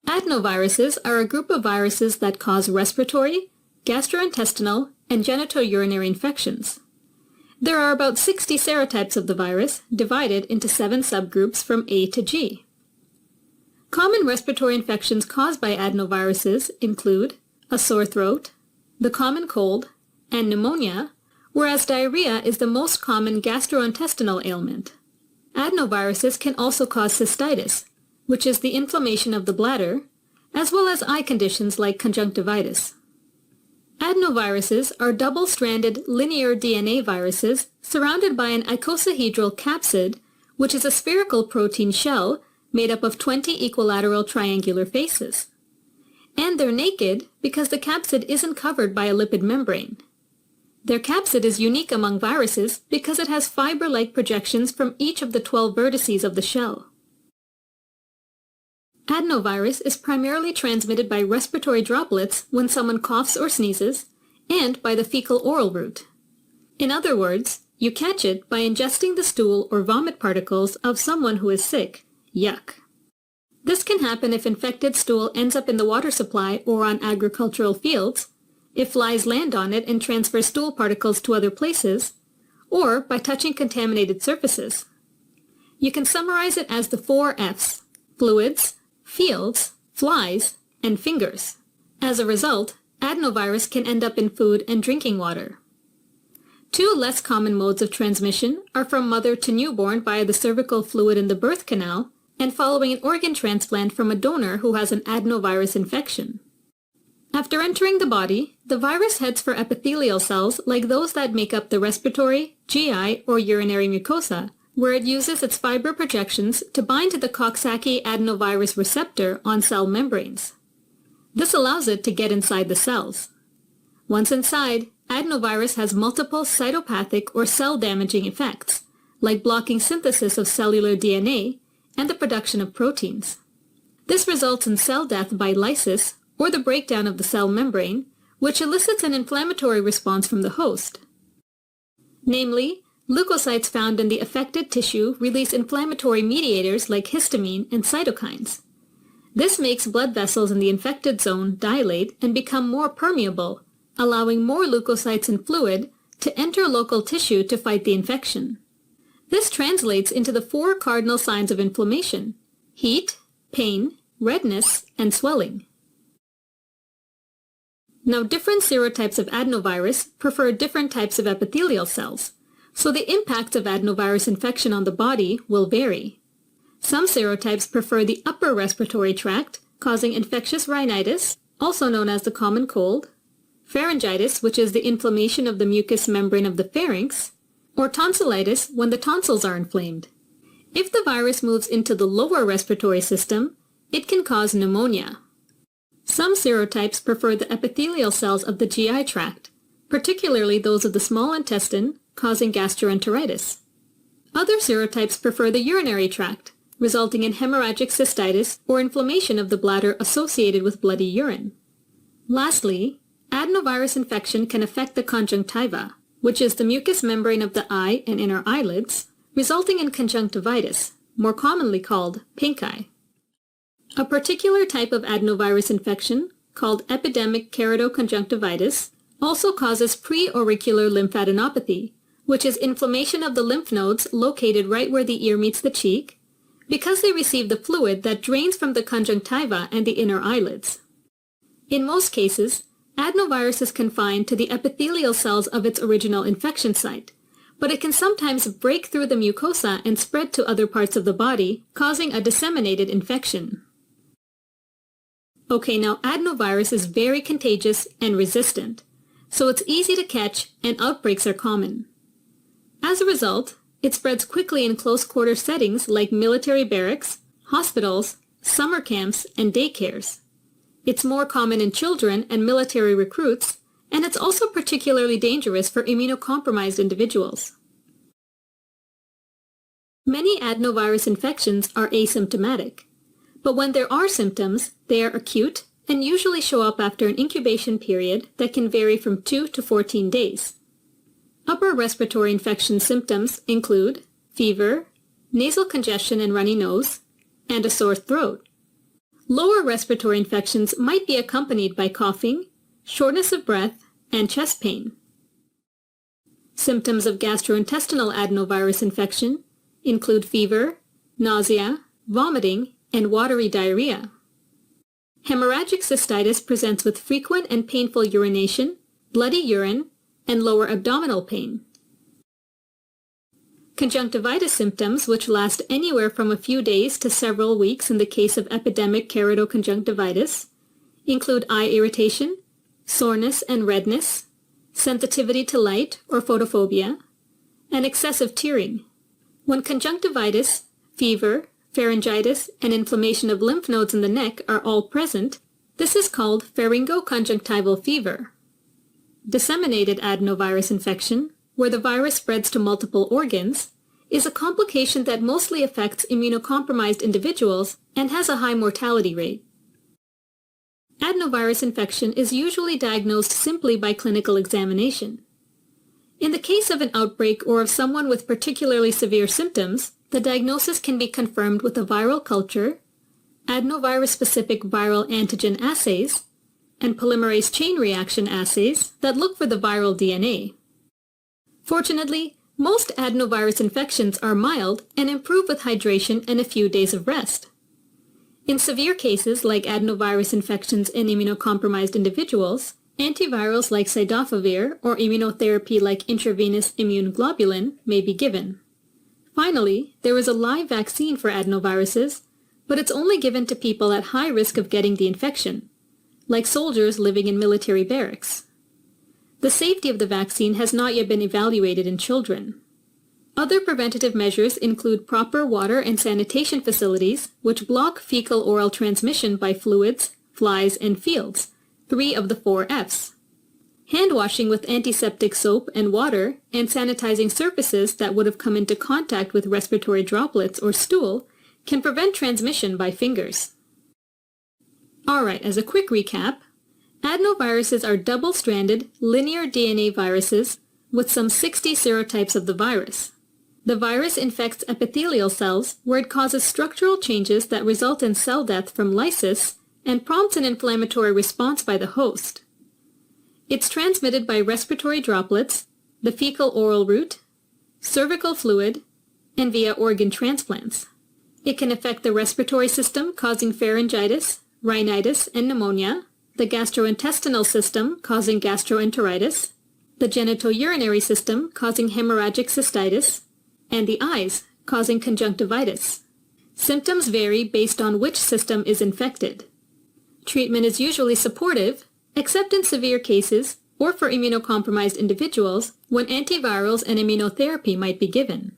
Adenoviruses are a group of viruses that cause respiratory, gastrointestinal, and genitourinary infections. There are about 60 serotypes of the virus, divided into 7 subgroups from A to G. Common respiratory infections caused by adenoviruses include a sore throat, the common cold, and pneumonia, whereas diarrhea is the most common gastrointestinal ailment. Adenoviruses can also cause cystitis, which is the inflammation of the bladder, as well as eye conditions like conjunctivitis. Adenoviruses are double-stranded linear DNA viruses surrounded by an icosahedral capsid, which is a spherical protein shell made up of 20 equilateral triangular faces. And they're naked because the capsid isn't covered by a lipid membrane. Their capsid is unique among viruses because it has fiber-like projections from each of the 12 vertices of the shell. Adenovirus is primarily transmitted by respiratory droplets when someone coughs or sneezes, and by the fecal-oral route. In other words, you catch it by ingesting the stool or vomit particles of someone who is sick. Yuck. This can happen if infected stool ends up in the water supply or on agricultural fields, if flies land on it and transfer stool particles to other places, or by touching contaminated surfaces. You can summarize it as the 4 F's: fluids, fields, flies, and fingers. As a result, adenovirus can end up in food and drinking water. 2 less common modes of transmission are from mother to newborn via the cervical fluid in the birth canal and following an organ transplant from a donor who has an adenovirus infection. After entering the body, the virus heads for epithelial cells like those that make up the respiratory, GI, or urinary mucosa, where it uses its fiber projections to bind to the Coxsackie adenovirus receptor on cell membranes. This allows it to get inside the cells. Once inside, adenovirus has multiple cytopathic or cell-damaging effects, like blocking synthesis of cellular DNA and the production of proteins. This results in cell death by lysis, or the breakdown of the cell membrane, which elicits an inflammatory response from the host. Namely, leukocytes found in the affected tissue release inflammatory mediators like histamine and cytokines. This makes blood vessels in the infected zone dilate and become more permeable, allowing more leukocytes and fluid to enter local tissue to fight the infection. This translates into the 4 cardinal signs of inflammation: heat, pain, redness, and swelling. Now, different serotypes of adenovirus prefer different types of epithelial cells, so the impact of adenovirus infection on the body will vary. Some serotypes prefer the upper respiratory tract, causing infectious rhinitis, also known as the common cold, pharyngitis, which is the inflammation of the mucous membrane of the pharynx, or tonsillitis when the tonsils are inflamed. If the virus moves into the lower respiratory system, it can cause pneumonia. Some serotypes prefer the epithelial cells of the GI tract, particularly those of the small intestine, causing gastroenteritis. Other serotypes prefer the urinary tract, resulting in hemorrhagic cystitis or inflammation of the bladder associated with bloody urine. Lastly, adenovirus infection can affect the conjunctiva, which is the mucous membrane of the eye and inner eyelids, resulting in conjunctivitis, more commonly called pink eye. A particular type of adenovirus infection, called epidemic keratoconjunctivitis, also causes preauricular lymphadenopathy, which is inflammation of the lymph nodes located right where the ear meets the cheek, because they receive the fluid that drains from the conjunctiva and the inner eyelids. In most cases, adenovirus is confined to the epithelial cells of its original infection site, but it can sometimes break through the mucosa and spread to other parts of the body, causing a disseminated infection. Okay, now adenovirus is very contagious and resistant, so it's easy to catch and outbreaks are common. As a result, it spreads quickly in close-quarter settings like military barracks, hospitals, summer camps, and daycares. It's more common in children and military recruits, and it's also particularly dangerous for immunocompromised individuals. Many adenovirus infections are asymptomatic, but when there are symptoms, they are acute and usually show up after an incubation period that can vary from 2 to 14 days. Upper respiratory infection symptoms include fever, nasal congestion and runny nose, and a sore throat. Lower respiratory infections might be accompanied by coughing, shortness of breath, and chest pain. Symptoms of gastrointestinal adenovirus infection include fever, nausea, vomiting, and watery diarrhea. Hemorrhagic cystitis presents with frequent and painful urination, bloody urine, and lower abdominal pain. Conjunctivitis symptoms, which last anywhere from a few days to several weeks in the case of epidemic keratoconjunctivitis, include eye irritation, soreness and redness, sensitivity to light or photophobia, and excessive tearing. When conjunctivitis, fever, pharyngitis, and inflammation of lymph nodes in the neck are all present, this is called pharyngoconjunctival fever. Disseminated adenovirus infection, where the virus spreads to multiple organs, is a complication that mostly affects immunocompromised individuals and has a high mortality rate. Adenovirus infection is usually diagnosed simply by clinical examination. In the case of an outbreak or of someone with particularly severe symptoms, the diagnosis can be confirmed with a viral culture, adenovirus-specific viral antigen assays, and polymerase chain reaction assays that look for the viral DNA. Fortunately, most adenovirus infections are mild and improve with hydration and a few days of rest. In severe cases like adenovirus infections in immunocompromised individuals, antivirals like cidofovir or immunotherapy like intravenous immune globulin may be given. Finally, there is a live vaccine for adenoviruses, but it's only given to people at high risk of getting the infection, like soldiers living in military barracks. The safety of the vaccine has not yet been evaluated in children. Other preventative measures include proper water and sanitation facilities, which block fecal-oral transmission by fluids, flies, and fields, 3 of the 4 Fs. Hand washing with antiseptic soap and water, and sanitizing surfaces that would have come into contact with respiratory droplets or stool can prevent transmission by fingers. Alright, as a quick recap, adenoviruses are double-stranded, linear DNA viruses with some 60 serotypes of the virus. The virus infects epithelial cells where it causes structural changes that result in cell death from lysis and prompts an inflammatory response by the host. It's transmitted by respiratory droplets, the fecal-oral route, cervical fluid, and via organ transplants. It can affect the respiratory system, causing pharyngitis, rhinitis, and pneumonia, the gastrointestinal system, causing gastroenteritis, the genitourinary system, causing hemorrhagic cystitis, and the eyes, causing conjunctivitis. Symptoms vary based on which system is infected. Treatment is usually supportive, except in severe cases or for immunocompromised individuals when antivirals and immunotherapy might be given.